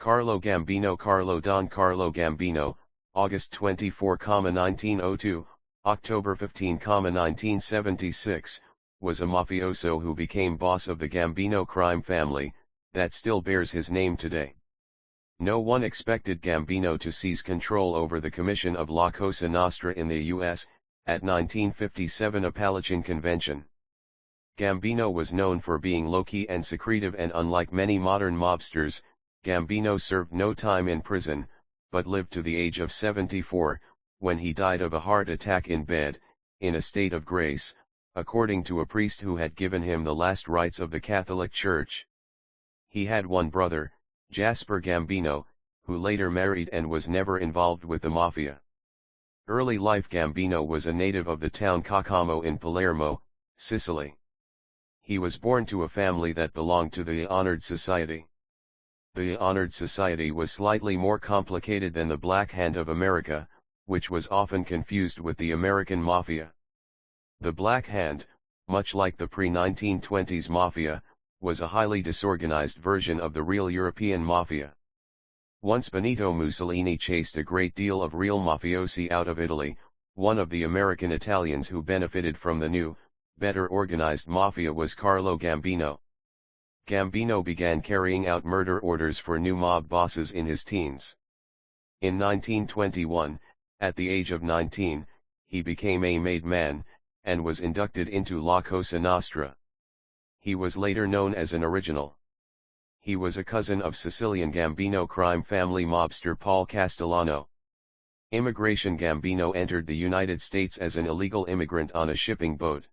Carlo Gambino Don Carlo Gambino, August 24, 1902, October 15, 1976, was a mafioso who became boss of the Gambino crime family, that still bears his name today. No one expected Gambino to seize control over the commission of La Cosa Nostra in the U.S., at 1957 Apalachin Convention. Gambino was known for being low-key and secretive, and unlike many modern mobsters, Gambino served no time in prison, but lived to the age of 74, when he died of a heart attack in bed, in a state of grace, according to a priest who had given him the last rites of the Catholic Church. He had one brother, Jasper Gambino, who later married and was never involved with the mafia. Early life Gambino was a native of the town Castellano in Palermo, Sicily. He was born to a family that belonged to the honored society. The honored society was slightly more complicated than the Black Hand of America, which was often confused with the American Mafia. The Black Hand, much like the pre-1920s Mafia, was a highly disorganized version of the real European Mafia. Once Benito Mussolini chased a great deal of real mafiosi out of Italy, one of the American Italians who benefited from the new, better organized mafia was Carlo Gambino. Gambino began carrying out murder orders for new mob bosses in his teens. In 1921, at the age of 19, he became a made man, and was inducted into La Cosa Nostra. He was later known as an original. He was a cousin of Sicilian Gambino crime family mobster Paul Castellano. Immigration Gambino entered the United States as an illegal immigrant on a shipping boat.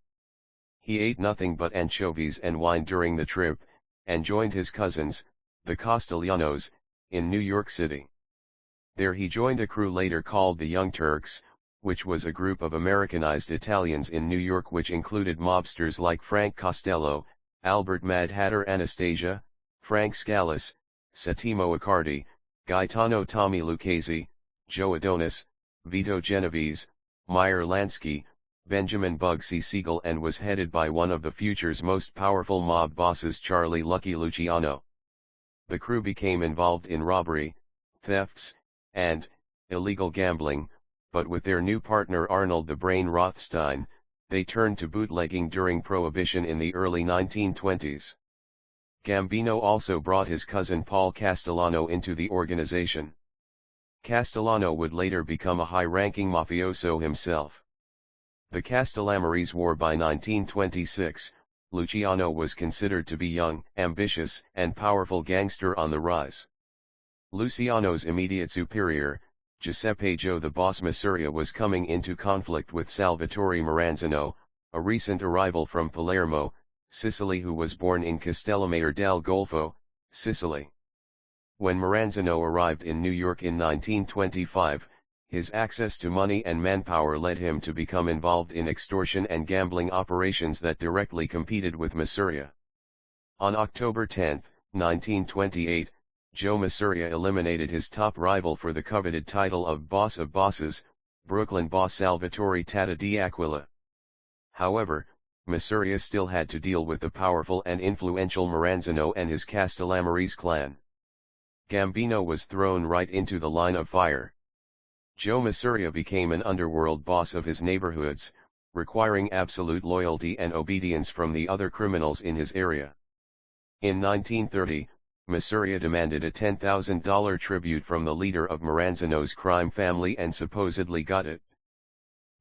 He ate nothing but anchovies and wine during the trip, and joined his cousins, the Castellanos, in New York City. There he joined a crew later called the Young Turks, which was a group of Americanized Italians in New York which included mobsters like Frank Costello, Albert Mad Hatter Anastasia, Frank Scalise, Settimo Accardi, Gaetano Tommy Lucchese, Joe Adonis, Vito Genovese, Meyer Lansky, Benjamin Bugsy Siegel, and was headed by one of the future's most powerful mob bosses, Charlie Lucky Luciano. The crew became involved in robbery, thefts, and illegal gambling, but with their new partner Arnold the Brain Rothstein, they turned to bootlegging during Prohibition in the early 1920s. Gambino also brought his cousin Paul Castellano into the organization. Castellano would later become a high-ranking mafioso himself. The Castellamarese War by 1926, Luciano was considered to be young, ambitious, and powerful gangster on the rise. Luciano's immediate superior, Giuseppe Joe the Boss Masuria, was coming into conflict with Salvatore Maranzano, a recent arrival from Palermo, Sicily, who was born in Castellammare del Golfo, Sicily. When Maranzano arrived in New York in 1925, his access to money and manpower led him to become involved in extortion and gambling operations that directly competed with Masuria. On October 10, 1928, Joe Masuria eliminated his top rival for the coveted title of Boss of Bosses, Brooklyn boss Salvatore Tata d'Aquila. However, Masuria still had to deal with the powerful and influential Maranzano and his Castellamarese clan. Gambino was thrown right into the line of fire. Joe Masuria became an underworld boss of his neighborhoods, requiring absolute loyalty and obedience from the other criminals in his area. In 1930, Masuria demanded a $10,000 tribute from the leader of Maranzano's crime family and supposedly got it.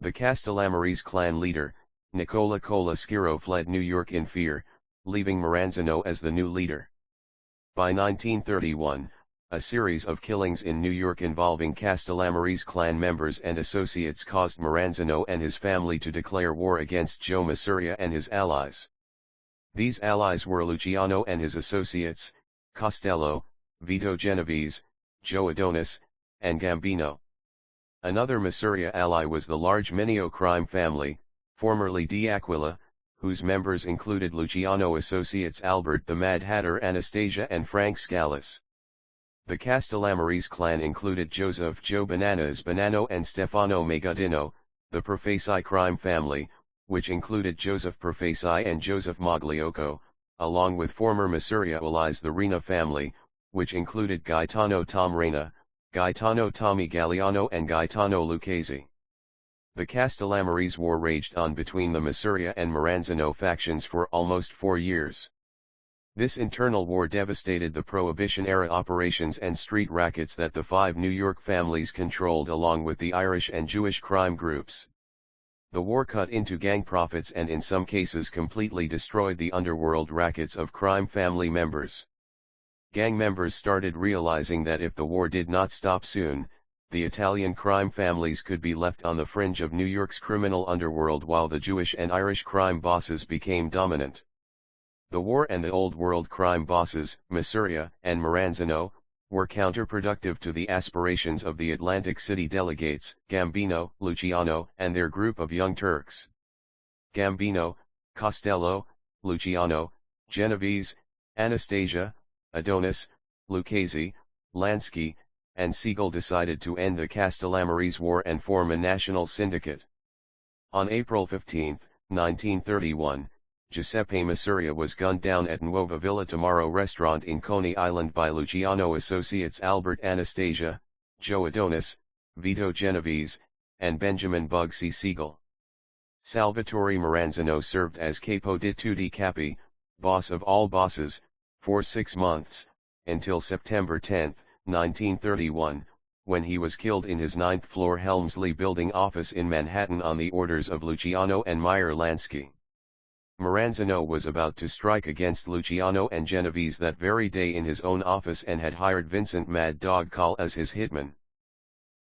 The Castellamarese clan leader, Nicola Colaschiro, fled New York in fear, leaving Maranzano as the new leader. By 1931, a series of killings in New York involving Castellamarese clan members and associates caused Maranzano and his family to declare war against Joe Masuria and his allies. These allies were Luciano and his associates, Costello, Vito Genovese, Joe Adonis, and Gambino. Another Masuria ally was the large Mineo crime family, formerly d'Aquila, whose members included Luciano associates Albert the Mad Hatter Anastasia and Frank Scalise. The Castellamarese clan included Joseph Joe Bananas Bonanno and Stefano Magaddino, the Profesi crime family, which included Joseph Profesi and Joseph Magliocco, along with former Masuria allies the Rena family, which included Gaetano Tom Reina, Gaetano Tommy Galliano and Gaetano Lucchese. The Castellamarese War raged on between the Masuria and Maranzano factions for almost 4 years. This internal war devastated the Prohibition-era operations and street rackets that the 5 New York families controlled along with the Irish and Jewish crime groups. The war cut into gang profits and in some cases completely destroyed the underworld rackets of crime family members. Gang members started realizing that if the war did not stop soon, the Italian crime families could be left on the fringe of New York's criminal underworld while the Jewish and Irish crime bosses became dominant. The war and the Old World crime bosses, Masuria and Maranzano, were counterproductive to the aspirations of the Atlantic City delegates, Gambino, Luciano, and their group of young Turks. Gambino, Costello, Luciano, Genovese, Anastasia, Adonis, Lucchese, Lansky, and Siegel decided to end the Castellamarese War and form a national syndicate. On April 15, 1931, Giuseppe Masuria was gunned down at Nuova Villa Tamaro restaurant in Coney Island by Luciano associates Albert Anastasia, Joe Adonis, Vito Genovese, and Benjamin Bugsy Siegel. Salvatore Maranzano served as Capo di Tutti Capi, boss of all bosses, for 6 months, until September 10, 1931, when he was killed in his 9th-floor Helmsley Building office in Manhattan on the orders of Luciano and Meyer Lansky. Maranzano was about to strike against Luciano and Genovese that very day in his own office and had hired Vincent Mad Dog Call as his hitman.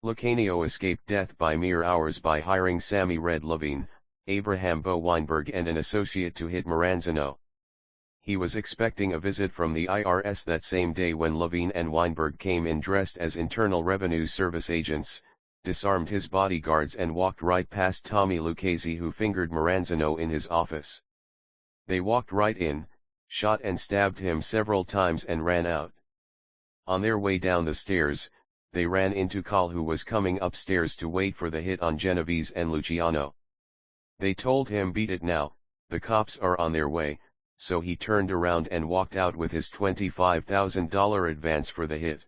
Luciano escaped death by mere hours by hiring Sammy Red Levine, Abraham Bo Weinberg and an associate to hit Maranzano. He was expecting a visit from the IRS that same day when Levine and Weinberg came in dressed as Internal Revenue Service agents, disarmed his bodyguards and walked right past Tommy Lucchese who fingered Maranzano in his office. They walked right in, shot and stabbed him several times and ran out. On their way down the stairs, they ran into Call who was coming upstairs to wait for the hit on Genovese and Luciano. They told him beat it now, the cops are on their way, so he turned around and walked out with his $25,000 advance for the hit.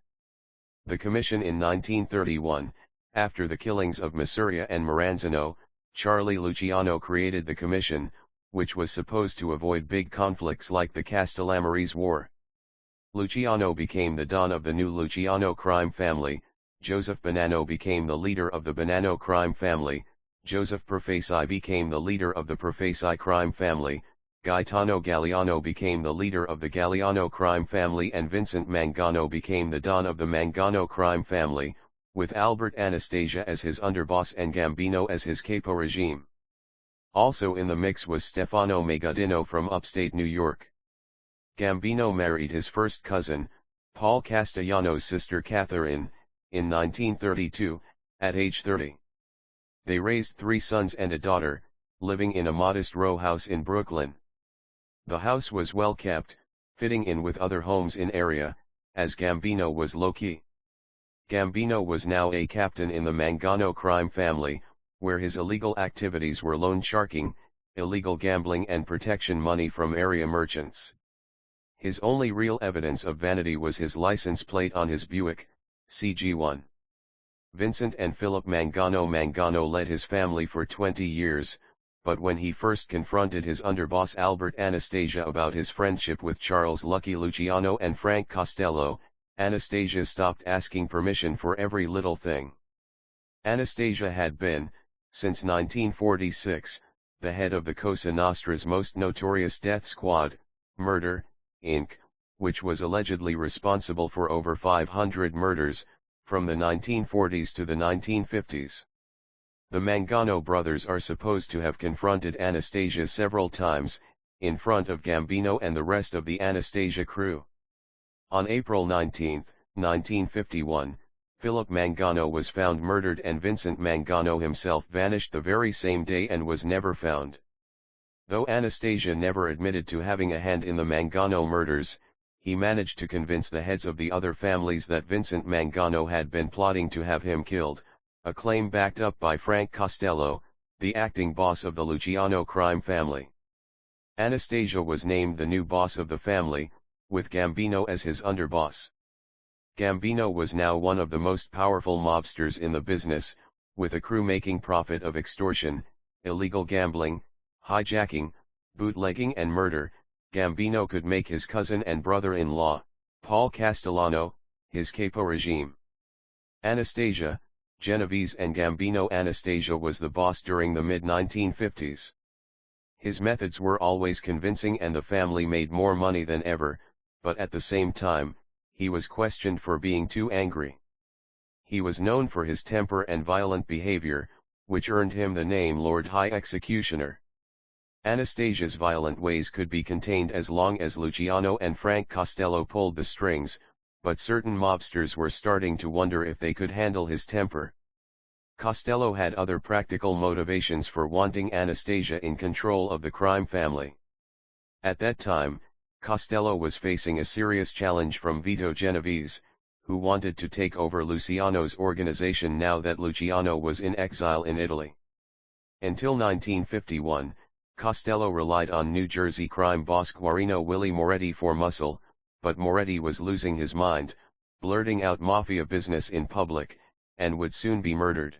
The commission in 1931, after the killings of Masuria and Maranzano, Charlie Luciano created the commission, which was supposed to avoid big conflicts like the Castellamarese War. Luciano became the don of the new Luciano crime family, Joseph Bonanno became the leader of the Bonanno crime family, Joseph Profesi became the leader of the Profesi crime family, Gaetano Galliano became the leader of the Galliano crime family and Vincent Mangano became the don of the Mangano crime family, with Albert Anastasia as his underboss and Gambino as his capo regime. Also in the mix was Stefano Magaddino from upstate New York. Gambino married his first cousin, Paul Castellano's sister Catherine, in 1932, at age 30. They raised 3 sons and a daughter, living in a modest row house in Brooklyn. The house was well kept, fitting in with other homes in area, as Gambino was low-key. Gambino was now a captain in the Mangano crime family, where his illegal activities were loan sharking, illegal gambling and protection money from area merchants. His only real evidence of vanity was his license plate on his Buick, CG1. Vincent and Philip Mangano led his family for 20 years, but when he first confronted his underboss Albert Anastasia about his friendship with Charles Lucky Luciano and Frank Costello, Anastasia stopped asking permission for every little thing. Anastasia had been, since 1946, the head of the Cosa Nostra's most notorious death squad, Murder, Inc., which was allegedly responsible for over 500 murders, from the 1940s to the 1950s. The Mangano brothers are supposed to have confronted Anastasia several times, in front of Gambino and the rest of the Anastasia crew. On April 19, 1951, Philip Mangano was found murdered and Vincent Mangano himself vanished the very same day and was never found. Though Anastasia never admitted to having a hand in the Mangano murders, he managed to convince the heads of the other families that Vincent Mangano had been plotting to have him killed, a claim backed up by Frank Costello, the acting boss of the Luciano crime family. Anastasia was named the new boss of the family, with Gambino as his underboss. Gambino was now one of the most powerful mobsters in the business, with a crew making profit of extortion, illegal gambling, hijacking, bootlegging and murder. Gambino could make his cousin and brother-in-law, Paul Castellano, his capo regime. Anastasia, Genovese and Gambino. Anastasia was the boss during the mid-1950s. His methods were always convincing and the family made more money than ever, but at the same time, he was questioned for being too angry. He was known for his temper and violent behavior, which earned him the name Lord High Executioner. Anastasia's violent ways could be contained as long as Luciano and Frank Costello pulled the strings, but certain mobsters were starting to wonder if they could handle his temper. Costello had other practical motivations for wanting Anastasia in control of the crime family. At that time, Costello was facing a serious challenge from Vito Genovese, who wanted to take over Luciano's organization now that Luciano was in exile in Italy. Until 1951, Costello relied on New Jersey crime boss Guarino Willie Moretti for muscle, but Moretti was losing his mind, blurting out mafia business in public, and would soon be murdered.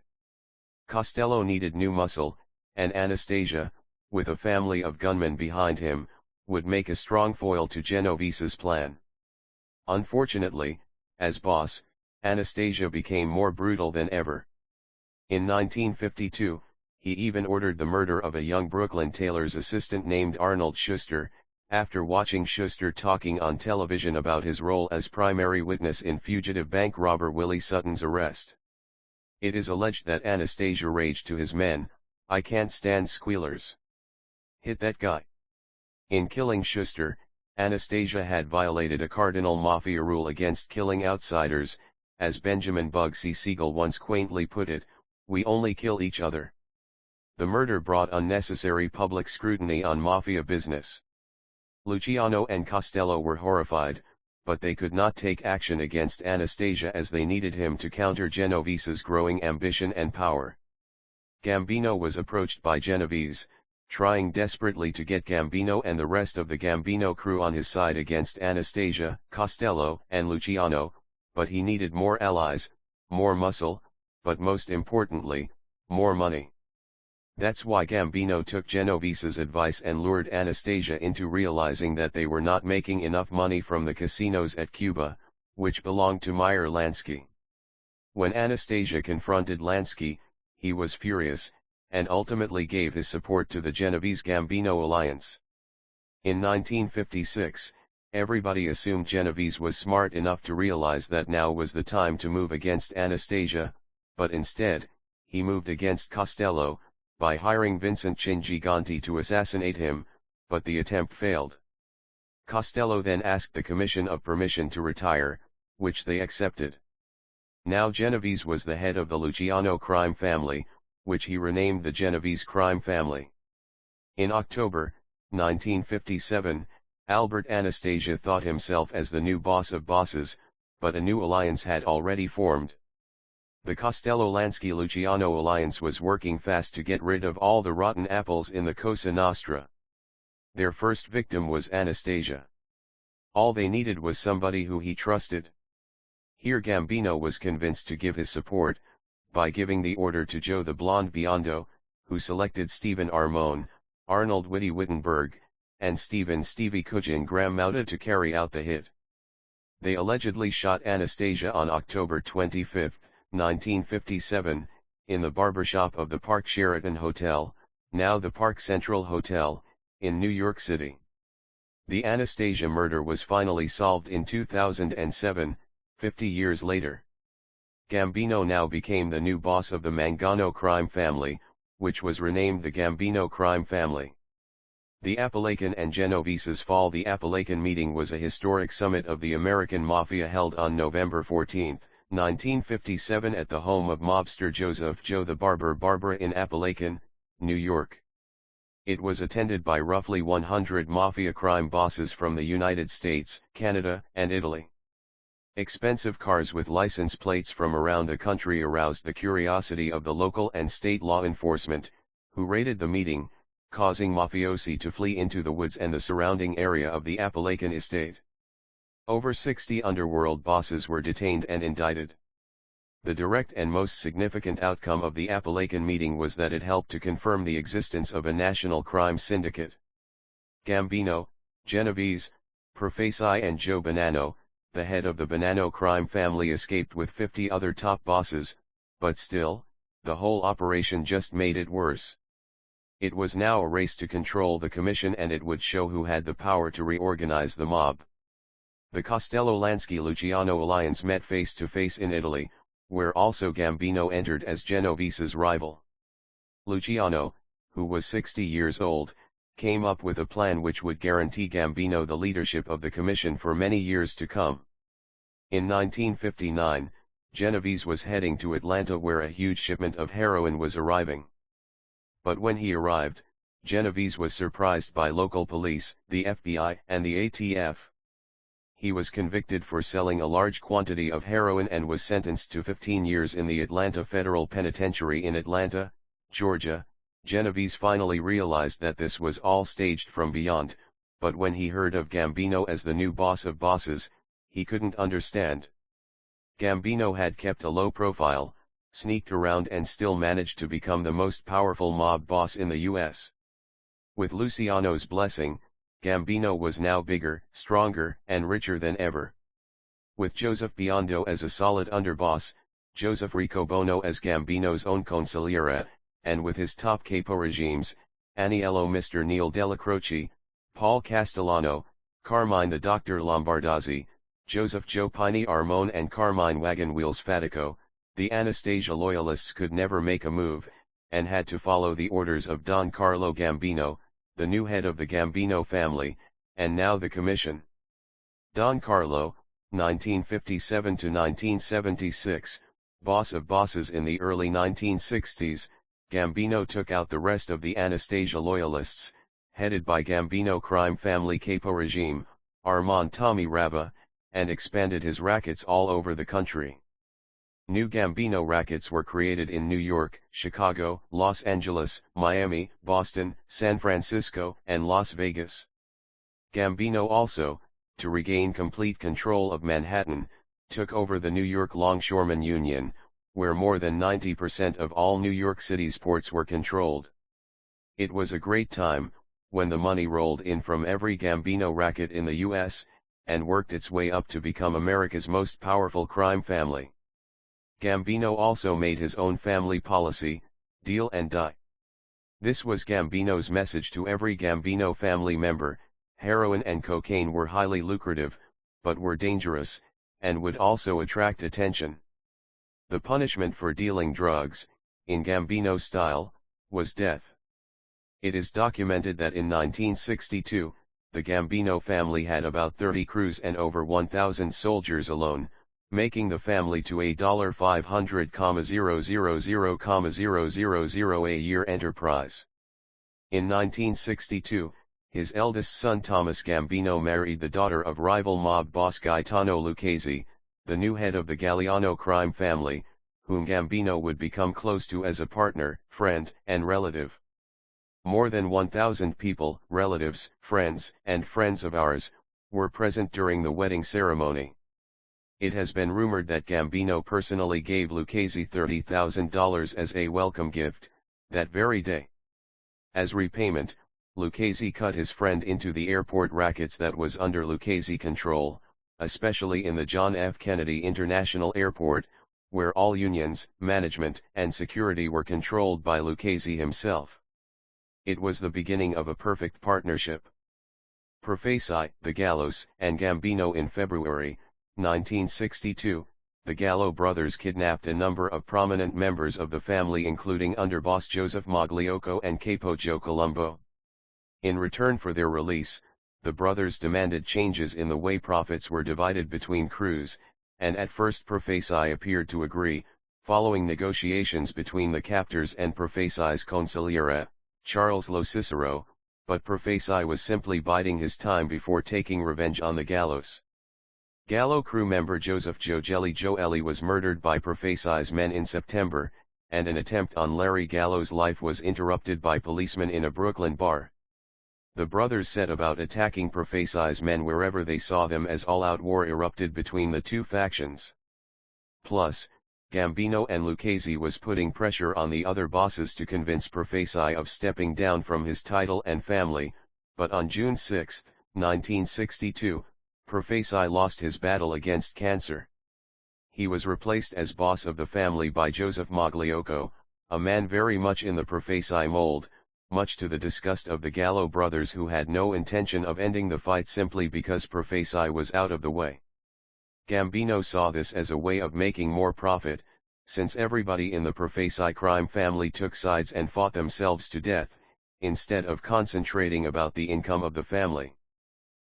Costello needed new muscle, and Anastasia, with a family of gunmen behind him, would make a strong foil to Genovese's plan. Unfortunately, as boss, Anastasia became more brutal than ever. In 1952, he even ordered the murder of a young Brooklyn tailor's assistant named Arnold Schuster, after watching Schuster talking on television about his role as primary witness in fugitive bank robber Willie Sutton's arrest. It is alleged that Anastasia raged to his men, "I can't stand squealers. Hit that guy." In killing Schuster, Anastasia had violated a cardinal mafia rule against killing outsiders, as Benjamin Bugsy Siegel once quaintly put it, "We only kill each other." The murder brought unnecessary public scrutiny on mafia business. Luciano and Costello were horrified, but they could not take action against Anastasia as they needed him to counter Genovese's growing ambition and power. Gambino was approached by Genovese, trying desperately to get Gambino and the rest of the Gambino crew on his side against Anastasia, Costello, and Luciano, but he needed more allies, more muscle, but most importantly, more money. That's why Gambino took Genovese's advice and lured Anastasia into realizing that they were not making enough money from the casinos at Cuba, which belonged to Meyer Lansky. When Anastasia confronted Lansky, he was furious, and ultimately gave his support to the Genovese-Gambino alliance. In 1956, everybody assumed Genovese was smart enough to realize that now was the time to move against Anastasia, but instead, he moved against Costello, by hiring Vincent Cinqueganti to assassinate him, but the attempt failed. Costello then asked the commission of permission to retire, which they accepted. Now Genovese was the head of the Luciano crime family, which he renamed the Genovese crime family. In October 1957, Albert Anastasia thought himself as the new boss of bosses, but a new alliance had already formed. The Costello-Lansky-Luciano alliance was working fast to get rid of all the rotten apples in the Cosa Nostra. Their first victim was Anastasia. All they needed was somebody who he trusted. Here Gambino was convinced to give his support, by giving the order to Joe the Blonde Biondo, who selected Stephen Armone, Arnold Whitty Wittenberg, and Stephen Stevie Kujin Gramauta to carry out the hit. They allegedly shot Anastasia on October 25, 1957, in the barbershop of the Park Sheraton Hotel, now the Park Central Hotel, in New York City. The Anastasia murder was finally solved in 2007, 50 years later. Gambino now became the new boss of the Mangano crime family, which was renamed the Gambino crime family. The Apalachin and Genovese's fall. The Apalachin meeting was a historic summit of the American Mafia held on November 14, 1957 at the home of mobster Joseph Joe the Barber Barbara in Apalachin, New York. It was attended by roughly 100 mafia crime bosses from the United States, Canada, and Italy. Expensive cars with license plates from around the country aroused the curiosity of the local and state law enforcement, who raided the meeting, causing mafiosi to flee into the woods and the surrounding area of the Apalachin estate. Over 60 underworld bosses were detained and indicted. The direct and most significant outcome of the Apalachin meeting was that it helped to confirm the existence of a national crime syndicate. Gambino, Genovese, Profesai and Joe Bonanno, the head of the Bonanno crime family, escaped with 50 other top bosses, but still, the whole operation just made it worse. It was now a race to control the commission, and it would show who had the power to reorganize the mob. The Castello-Lansky-Luciano alliance met face to face in Italy, where also Gambino entered as Genovese's rival. Luciano, who was 60 years old, came up with a plan which would guarantee Gambino the leadership of the commission for many years to come. In 1959, Genovese was heading to Atlanta, where a huge shipment of heroin was arriving. But when he arrived, Genovese was surprised by local police, the FBI, and the ATF. He was convicted for selling a large quantity of heroin and was sentenced to 15 years in the Atlanta Federal Penitentiary in Atlanta, Georgia. Genovese finally realized that this was all staged from beyond, but when he heard of Gambino as the new boss of bosses, he couldn't understand. Gambino had kept a low profile, sneaked around, and still managed to become the most powerful mob boss in the U.S. With Luciano's blessing, Gambino was now bigger, stronger, and richer than ever. With Joseph Biondo as a solid underboss, Joseph Riccobono as Gambino's own consigliere, and with his top capo regimes, Aniello Mr. Neil Della Croce, Paul Castellano, Carmine the Dr. Lombardozzi, Joseph Joe Piney Armone, and Carmine Wagon Wheels Fatico, the Anastasia loyalists could never make a move, and had to follow the orders of Don Carlo Gambino, the new head of the Gambino family, and now the commission. Don Carlo, 1957 to 1976, boss of bosses in the early 1960s, Gambino took out the rest of the Anastasia loyalists, headed by Gambino crime family capo regime, Armand Tommy Rava, and expanded his rackets all over the country. New Gambino rackets were created in New York, Chicago, Los Angeles, Miami, Boston, San Francisco, and Las Vegas. Gambino also, to regain complete control of Manhattan, took over the New York Longshoremen Union, where more than 90% of all New York City's ports were controlled. It was a great time, when the money rolled in from every Gambino racket in the U.S., and worked its way up to become America's most powerful crime family. Gambino also made his own family policy, deal and die. This was Gambino's message to every Gambino family member: heroin and cocaine were highly lucrative, but were dangerous, and would also attract attention. The punishment for dealing drugs, in Gambino style, was death. It is documented that in 1962, the Gambino family had about 30 crews and over 1,000 soldiers alone, making the family to a $500,000,000 a year enterprise. In 1962, his eldest son Thomas Gambino married the daughter of rival mob boss Gaetano Lucchese, the new head of the Galliano crime family, whom Gambino would become close to as a partner, friend, and relative. More than 1,000 people, relatives, friends, and friends of ours, were present during the wedding ceremony. It has been rumored that Gambino personally gave Lucchese $30,000 as a welcome gift, that very day. As repayment, Lucchese cut his friend into the airport rackets that was under Lucchese control, especially in the John F. Kennedy International Airport, where all unions, management, and security were controlled by Lucchese himself. It was the beginning of a perfect partnership. Profesai, the Gallos, and Gambino. In February 1962, the Gallo brothers kidnapped a number of prominent members of the family, including underboss Joseph Magliocco and capo Joe Colombo. In return for their release, the brothers demanded changes in the way profits were divided between crews, and at first Profesai appeared to agree, following negotiations between the captors and Profesai's consigliere, Charles Lo Cicero, but Profesai was simply biding his time before taking revenge on the Gallos. Gallo crew member Joseph Joe Jelly Joe Ellie was murdered by Profesai's men in September, and an attempt on Larry Gallo's life was interrupted by policemen in a Brooklyn bar. The brothers set about attacking Profesi's men wherever they saw them as all-out war erupted between the two factions. Plus, Gambino and Lucchese was putting pressure on the other bosses to convince Profesi of stepping down from his title and family, but on June 6, 1962, Profesi lost his battle against cancer. He was replaced as boss of the family by Joseph Magliocco, a man very much in the Profesi mold, much to the disgust of the Gallo brothers, who had no intention of ending the fight simply because Profesi was out of the way. Gambino saw this as a way of making more profit, since everybody in the Profesi crime family took sides and fought themselves to death, instead of concentrating about the income of the family.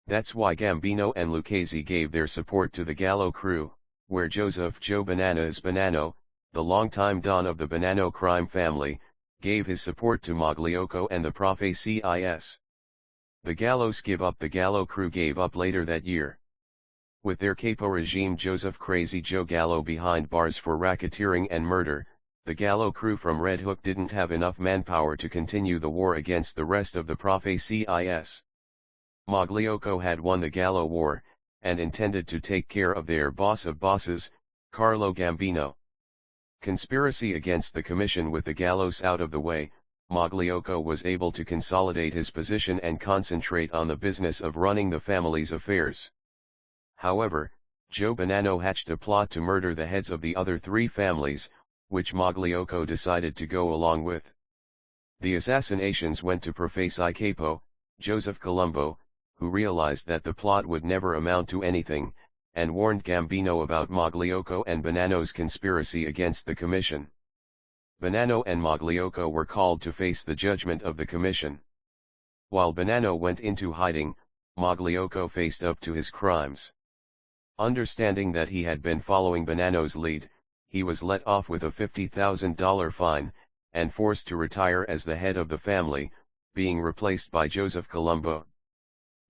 That's why Gambino and Lucchese gave their support to the Gallo crew, where Joseph Joe Bananas Bonanno, the longtime don of the Bonanno crime family, gave his support to Magliocco and the Profesis. The Gallos give up. The Gallo crew gave up later that year. With their capo regime Joseph Crazy Joe Gallo behind bars for racketeering and murder, the Gallo crew from Red Hook didn't have enough manpower to continue the war against the rest of the Profesis. Magliocco had won the Gallo War, and intended to take care of their boss of bosses, Carlo Gambino. Conspiracy against the commission. With the Gallos out of the way, Magliocco was able to consolidate his position and concentrate on the business of running the family's affairs. However, Joe Bonanno hatched a plot to murder the heads of the other three families, which Magliocco decided to go along with. The assassinations went to Profesi capo, Joseph Colombo, who realized that the plot would never amount to anything, and warned Gambino about Magliocco and Bonanno's conspiracy against the commission. Bonanno and Magliocco were called to face the judgment of the commission. While Bonanno went into hiding, Magliocco faced up to his crimes. Understanding that he had been following Bonanno's lead, he was let off with a $50,000 fine, and forced to retire as the head of the family, being replaced by Joseph Colombo.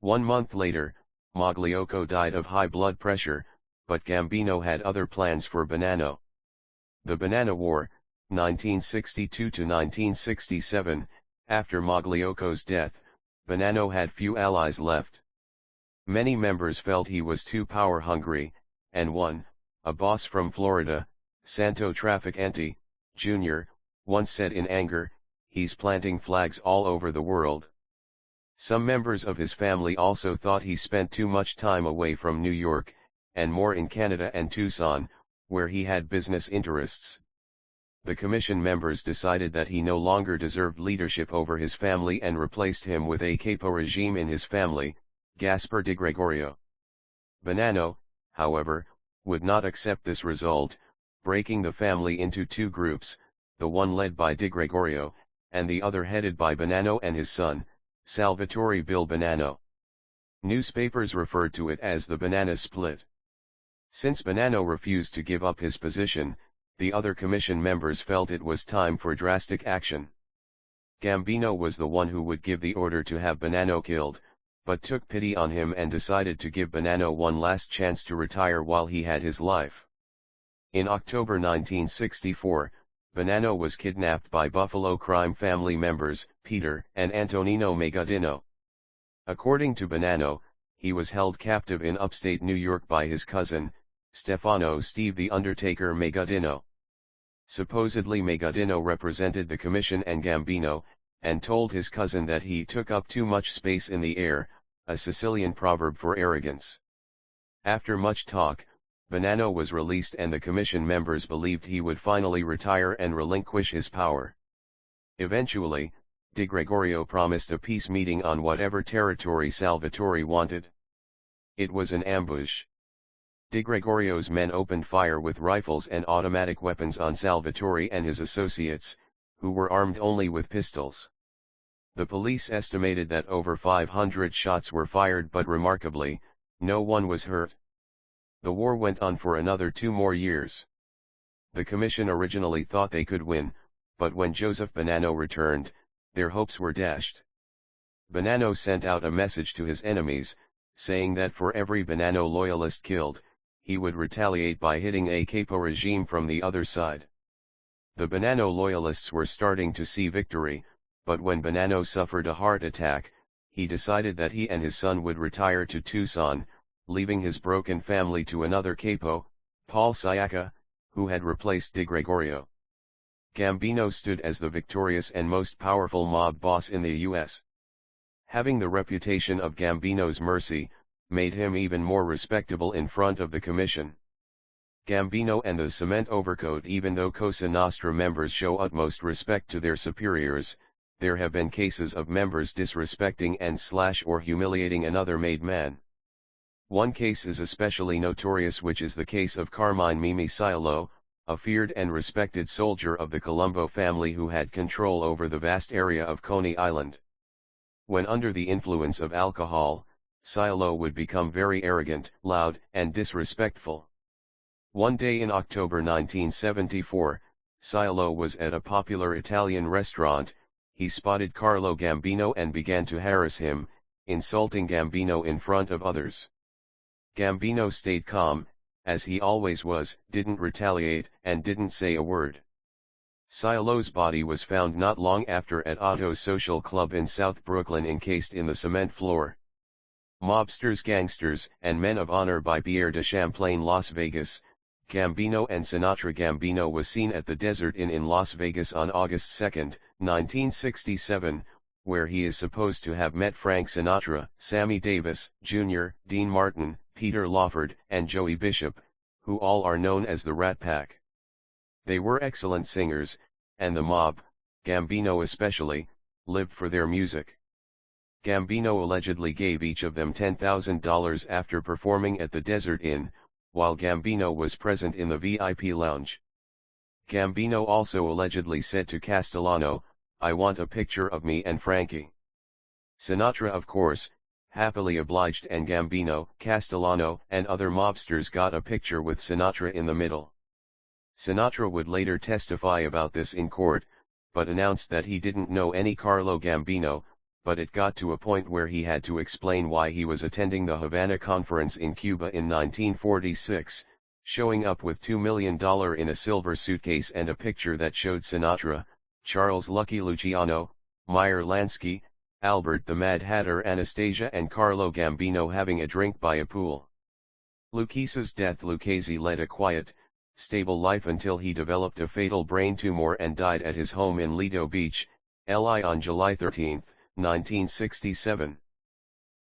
1 month later, Magliocco died of high blood pressure, but Gambino had other plans for Bonanno. The Bonanno War, 1962–1967, after Magliocco's death, Bonanno had few allies left. Many members felt he was too power-hungry, and one, a boss from Florida, Santo Trafficante, Jr., once said in anger, "He's planting flags all over the world." Some members of his family also thought he spent too much time away from New York, and more in Canada and Tucson, where he had business interests. The commission members decided that he no longer deserved leadership over his family and replaced him with a capo regime in his family, Gaspar di Gregorio. Bonanno, however, would not accept this result, breaking the family into two groups, the one led by di Gregorio, and the other headed by Bonanno and his son, Salvatore Bill Bonanno. Newspapers referred to it as the Banana Split. Since Bonanno refused to give up his position, the other commission members felt it was time for drastic action. Gambino was the one who would give the order to have Bonanno killed, but took pity on him and decided to give Bonanno one last chance to retire while he had his life. In October 1964, Bonanno was kidnapped by Buffalo crime family members, Peter and Antonino Megadino. According to Bonanno, he was held captive in upstate New York by his cousin, Stefano Steve the Undertaker Megadino. Supposedly Megadino represented the commission and Gambino, and told his cousin that he took up too much space in the air, a Sicilian proverb for arrogance. After much talk, Bonanno was released and the commission members believed he would finally retire and relinquish his power. Eventually, Di Gregorio promised a peace meeting on whatever territory Salvatore wanted. It was an ambush. Di Gregorio's men opened fire with rifles and automatic weapons on Salvatore and his associates, who were armed only with pistols. The police estimated that over 500 shots were fired, but remarkably, no one was hurt. The war went on for another 2 more years. The commission originally thought they could win, but when Joseph Bonanno returned, their hopes were dashed. Bonanno sent out a message to his enemies, saying that for every Bonanno loyalist killed, he would retaliate by hitting a capo regime from the other side. The Bonanno loyalists were starting to see victory, but when Bonanno suffered a heart attack, he decided that he and his son would retire to Tucson, leaving his broken family to another capo, Paul Siaka, who had replaced Di Gregorio. Gambino stood as the victorious and most powerful mob boss in the U.S. Having the reputation of Gambino's mercy, made him even more respectable in front of the commission. Gambino and the cement overcoat. Even though Cosa Nostra members show utmost respect to their superiors, there have been cases of members disrespecting and/or humiliating another made man. One case is especially notorious, which is the case of Carmine Mimi Cialo, a feared and respected soldier of the Colombo family who had control over the vast area of Coney Island. When under the influence of alcohol, Cialo would become very arrogant, loud, and disrespectful. One day in October 1974, Cialo was at a popular Italian restaurant. He spotted Carlo Gambino and began to harass him, insulting Gambino in front of others. Gambino stayed calm, as he always was, didn't retaliate, and didn't say a word. Cialo's body was found not long after at Otto's Social Club in South Brooklyn, encased in the cement floor. Mobsters, Gangsters, and Men of Honor by Pierre de Champlain. Las Vegas. Gambino and Sinatra. Gambino was seen at the Desert Inn in Las Vegas on August 2, 1967, where he is supposed to have met Frank Sinatra, Sammy Davis, Jr., Dean Martin, Peter Lawford, and Joey Bishop, who all are known as the Rat Pack. They were excellent singers, and the mob, Gambino especially, lived for their music. Gambino allegedly gave each of them $10,000 after performing at the Desert Inn, while Gambino was present in the VIP lounge. Gambino also allegedly said to Castellano, "I want a picture of me and Frankie." Sinatra, of course, happily obliged, and Gambino, Castellano, and other mobsters got a picture with Sinatra in the middle. Sinatra would later testify about this in court, but announced that he didn't know any Carlo Gambino, but it got to a point where he had to explain why he was attending the Havana Conference in Cuba in 1946, showing up with $2 million in a silver suitcase and a picture that showed Sinatra, Charles Lucky Luciano, Meyer Lansky, Albert the Mad Hatter, Anastasia, and Carlo Gambino having a drink by a pool. Lucchese's death. Lucchese led a quiet, stable life until he developed a fatal brain tumor and died at his home in Lido Beach, LI on July 13, 1967.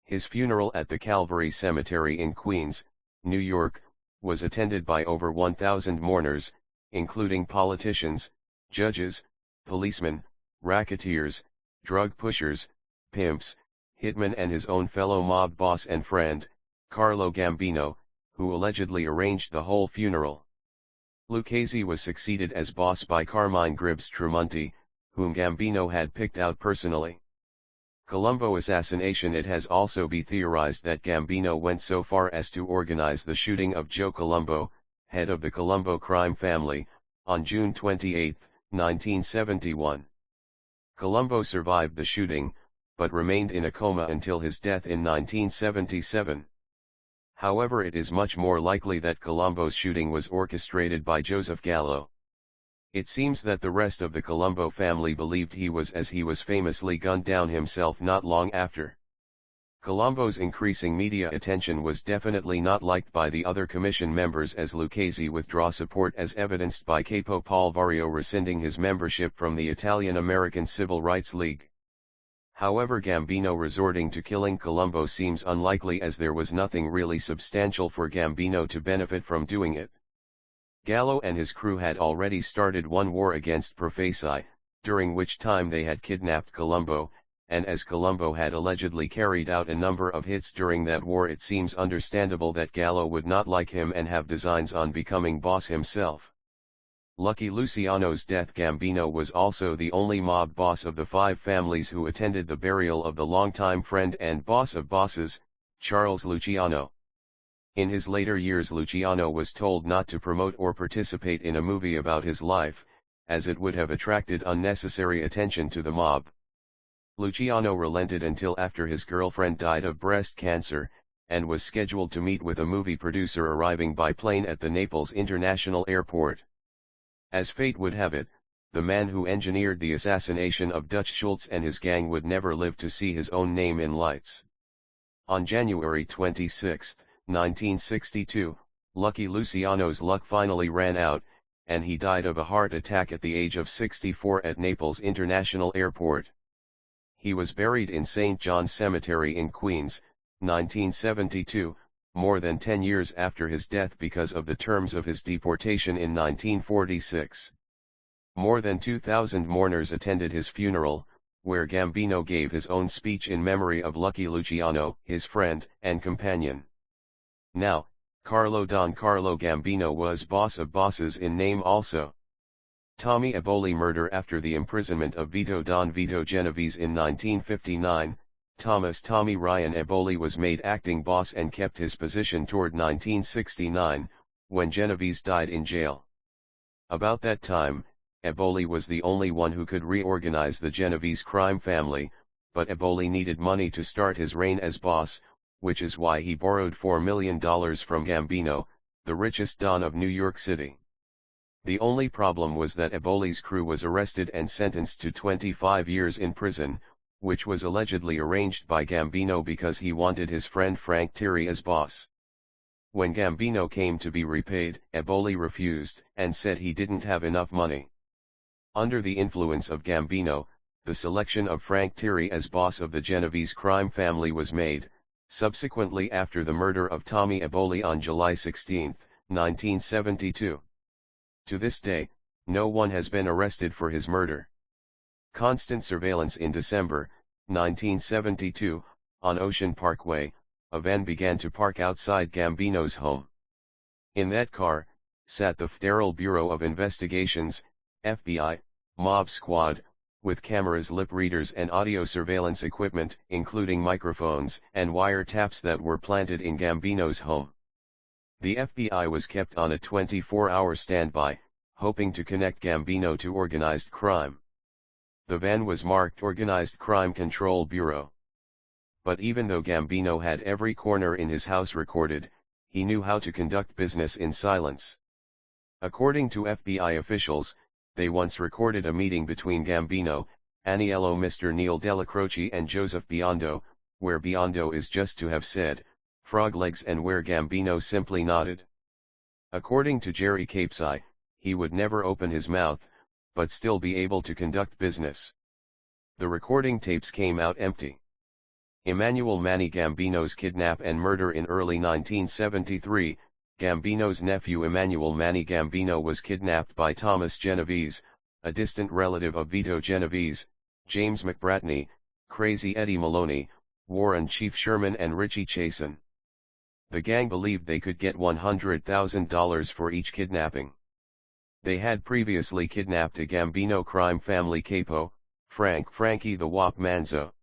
His funeral at the Calvary Cemetery in Queens, New York, was attended by over 1,000 mourners, including politicians, judges, policemen, racketeers, drug pushers, pimps, hitmen, and his own fellow mob boss and friend, Carlo Gambino, who allegedly arranged the whole funeral. Lucchese was succeeded as boss by Carmine Gribbs Tremonti, whom Gambino had picked out personally. Colombo assassination. It has also been theorized that Gambino went so far as to organize the shooting of Joe Colombo, head of the Colombo crime family, on June 28, 1971. Colombo survived the shooting, but remained in a coma until his death in 1977. However, it is much more likely that Colombo's shooting was orchestrated by Joseph Gallo. It seems that the rest of the Colombo family believed he was, as he was famously gunned down himself not long after. Colombo's increasing media attention was definitely not liked by the other commission members, as Lucchese withdrew support, as evidenced by Capo Paul Vario rescinding his membership from the Italian-American Civil Rights League. However, Gambino resorting to killing Colombo seems unlikely, as there was nothing really substantial for Gambino to benefit from doing it. Gallo and his crew had already started one war against Profesi, during which time they had kidnapped Colombo, and as Colombo had allegedly carried out a number of hits during that war, it seems understandable that Gallo would not like him and have designs on becoming boss himself. Lucky Luciano's death. Gambino was also the only mob boss of the 5 families who attended the burial of the longtime friend and boss of bosses, Charles Luciano. In his later years, Luciano was told not to promote or participate in a movie about his life, as it would have attracted unnecessary attention to the mob. Luciano relented until after his girlfriend died of breast cancer, and was scheduled to meet with a movie producer arriving by plane at the Naples International Airport. As fate would have it, the man who engineered the assassination of Dutch Schultz and his gang would never live to see his own name in lights. On January 26, 1962, Lucky Luciano's luck finally ran out, and he died of a heart attack at the age of 64 at Naples International Airport. He was buried in St. John's Cemetery in Queens, 1972, more than 10 years after his death because of the terms of his deportation in 1946. More than 2,000 mourners attended his funeral, where Gambino gave his own speech in memory of Lucky Luciano, his friend and companion. Now, Don Carlo Gambino was boss of bosses in name also. Tommy Eboli murder. After the imprisonment of Don Vito Genovese in 1959, Thomas Tommy Ryan Eboli was made acting boss and kept his position toward 1969, when Genovese died in jail. About that time, Eboli was the only one who could reorganize the Genovese crime family, but Eboli needed money to start his reign as boss, which is why he borrowed $4 million from Gambino, the richest don of New York City. The only problem was that Eboli's crew was arrested and sentenced to 25 years in prison, which was allegedly arranged by Gambino because he wanted his friend Frank Thierry as boss. When Gambino came to be repaid, Eboli refused and said he didn't have enough money. Under the influence of Gambino, the selection of Frank Thierry as boss of the Genovese crime family was made, subsequently after the murder of Tommy Eboli on July 16, 1972. To this day, no one has been arrested for his murder. Constant surveillance. In December, 1972, on Ocean Parkway, a van began to park outside Gambino's home. In that car, sat the Federal Bureau of Investigations, FBI, mob squad, with cameras, lip readers and audio surveillance equipment, including microphones and wiretaps that were planted in Gambino's home. The FBI was kept on a 24-hour standby, hoping to connect Gambino to organized crime. The van was marked Organized Crime Control Bureau. But even though Gambino had every corner in his house recorded, he knew how to conduct business in silence. According to FBI officials, they once recorded a meeting between Gambino, Aniello, Mr. Neil Della Croce and Joseph Biondo, where Biondo is just to have said, "frog legs," and where Gambino simply nodded. According to Jerry Capesci, he would never open his mouth, but still be able to conduct business. The recording tapes came out empty. Emmanuel Manny Gambino's kidnap and murder. In early 1973, Gambino's nephew Emmanuel Manny Gambino was kidnapped by Thomas Genovese, a distant relative of Vito Genovese, James McBratney, Crazy Eddie Maloney, Warren Chief Sherman and Richie Chasen. The gang believed they could get $100,000 for each kidnapping. They had previously kidnapped a Gambino crime family capo, Frankie the Wop Manzo.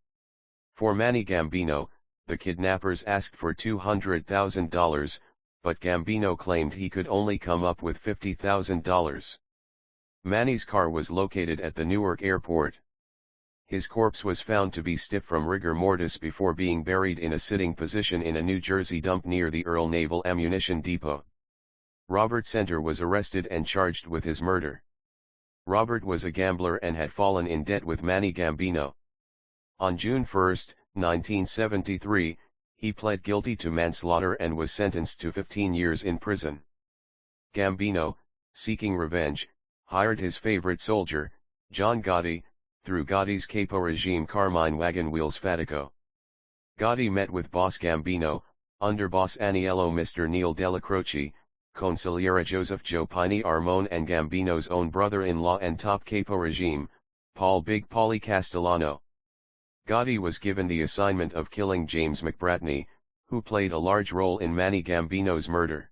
For Manny Gambino, the kidnappers asked for $200,000, but Gambino claimed he could only come up with $50,000. Manny's car was located at the Newark airport. His corpse was found to be stiff from rigor mortis before being buried in a sitting position in a New Jersey dump near the Earl Naval Ammunition Depot. Robert Center was arrested and charged with his murder. Robert was a gambler and had fallen in debt with Manny Gambino. On June 1, 1973, he pled guilty to manslaughter and was sentenced to 15 years in prison. Gambino, seeking revenge, hired his favorite soldier, John Gotti, through Gotti's capo regime Carmine Wagon Wheels Fatico. Gotti met with boss Gambino, underboss Aniello Mr. Neil Della Croce, Consigliere Joseph Joe Pini Armone and Gambino's own brother-in-law and top capo regime, Paul Big Paulie Castellano. Gotti was given the assignment of killing James McBratney, who played a large role in Manny Gambino's murder.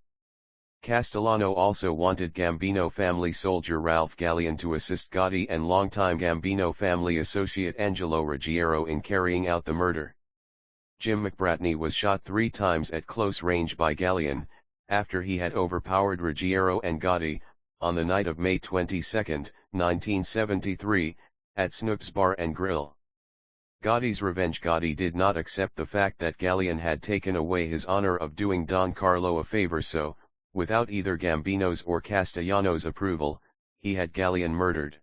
Castellano also wanted Gambino family soldier Ralph Gallion to assist Gotti and longtime Gambino family associate Angelo Ruggiero in carrying out the murder. Jim McBratney was shot 3 times at close range by Gallion, after he had overpowered Ruggiero and Gotti, on the night of May 22, 1973, at Snoop's Bar and Grill. Gotti's revenge. Gotti did not accept the fact that Gallion had taken away his honor of doing Don Carlo a favor, so, without either Gambino's or Castellano's approval, he had Gallion murdered.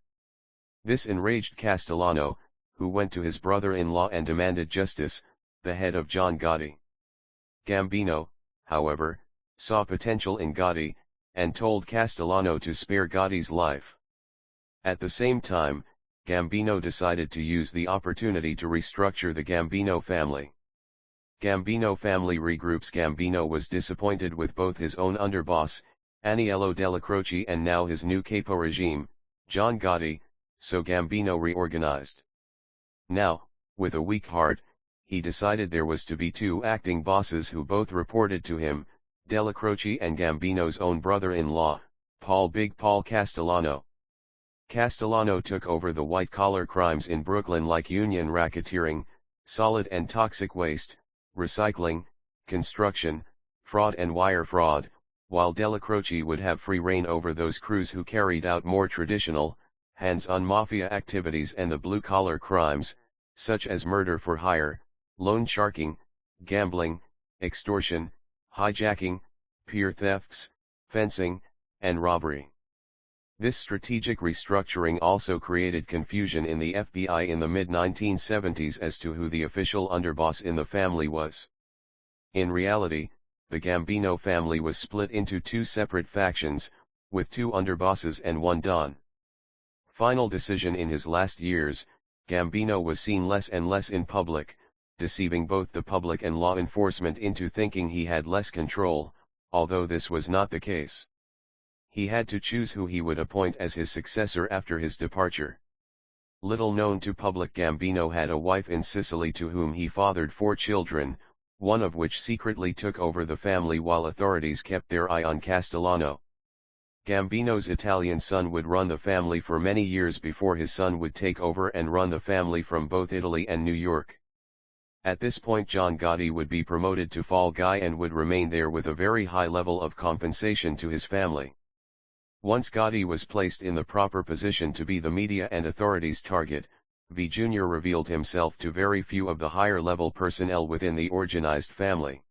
This enraged Castellano, who went to his brother-in-law and demanded justice, the head of John Gotti. Gambino, however, saw potential in Gotti, and told Castellano to spare Gotti's life. At the same time, Gambino decided to use the opportunity to restructure the Gambino family. Gambino family regroups. Gambino was disappointed with both his own underboss, Aniello Della Croce, and now his new capo regime, John Gotti, so Gambino reorganized. Now, with a weak heart, he decided there was to be two acting bosses who both reported to him, Della Croce and Gambino's own brother-in-law, Big Paul Castellano. Castellano took over the white-collar crimes in Brooklyn like union racketeering, solid and toxic waste, recycling, construction, fraud and wire fraud, while Della Croce would have free rein over those crews who carried out more traditional, hands-on mafia activities and the blue-collar crimes, such as murder for hire, loan sharking, gambling, extortion, hijacking, peer thefts, fencing, and robbery. This strategic restructuring also created confusion in the FBI in the mid-1970s as to who the official underboss in the family was. In reality, the Gambino family was split into two separate factions, with two underbosses and one don. Final decision: in his last years, Gambino was seen less and less in public, deceiving both the public and law enforcement into thinking he had less control, although this was not the case. He had to choose who he would appoint as his successor after his departure. Little known to public, Gambino had a wife in Sicily to whom he fathered 4 children, one of which secretly took over the family while authorities kept their eye on Castellano. Gambino's Italian son would run the family for many years before his son would take over and run the family from both Italy and New York. At this point, John Gotti would be promoted to fall guy and would remain there with a very high level of compensation to his family. Once Gotti was placed in the proper position to be the media and authorities' target, V Jr. revealed himself to very few of the higher-level personnel within the organized family.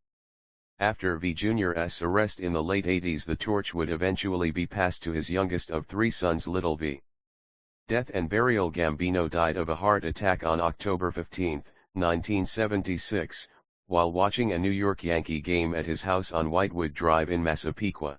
After V Jr.'s arrest in the late 80s, the torch would eventually be passed to his youngest of 3 sons, Little V. Death and burial: Gambino died of a heart attack on October 15, 1976, while watching a New York Yankee game at his house on Whitewood Drive in Massapequa.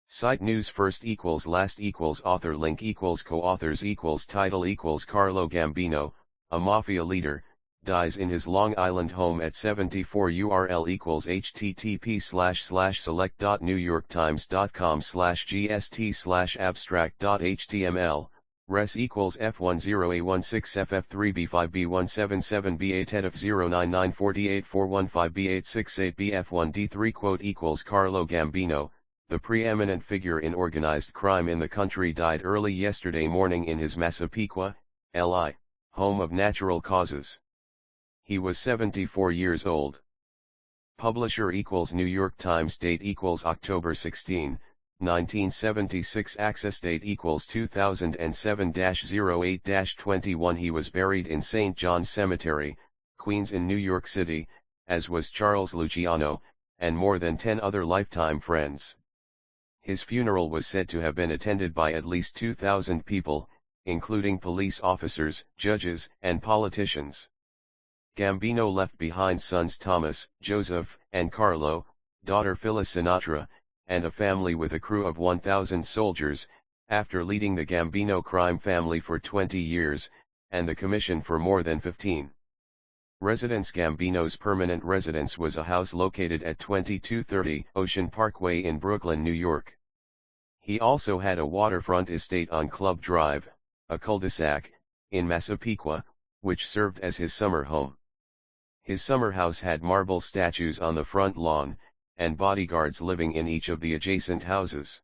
Site news: first equals last equals author, link equals co-authors equals title equals Carlo Gambino, a mafia leader, dies in his Long Island home at 74. URL equals http://select.newyorktimes.com/gst/abstract.html, res equals F10A16FF3B5B177B8 head of 09948415868BF1D3 quote equals Carlo Gambino, the preeminent figure in organized crime in the country, died early yesterday morning in his Massapequa, LI, home of natural causes. He was 74 years old. Publisher equals New York Times. Date equals October 16, 1976. Access date equals 2007-08-21. He was buried in St. John's Cemetery, Queens in New York City, as was Charles Luciano, and more than 10 other lifetime friends. His funeral was said to have been attended by at least 2,000 people, including police officers, judges, and politicians. Gambino left behind sons Thomas, Joseph, and Carlo, daughter Phyllis Sinatra, and a family with a crew of 1,000 soldiers, after leading the Gambino crime family for 20 years, and the commission for more than 15. Residence: Gambino's permanent residence was a house located at 2230 Ocean Parkway in Brooklyn, New York. He also had a waterfront estate on Club Drive, a cul-de-sac, in Massapequa, which served as his summer home. His summer house had marble statues on the front lawn, and bodyguards living in each of the adjacent houses.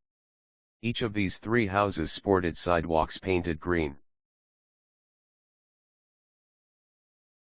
Each of these 3 houses sported sidewalks painted green.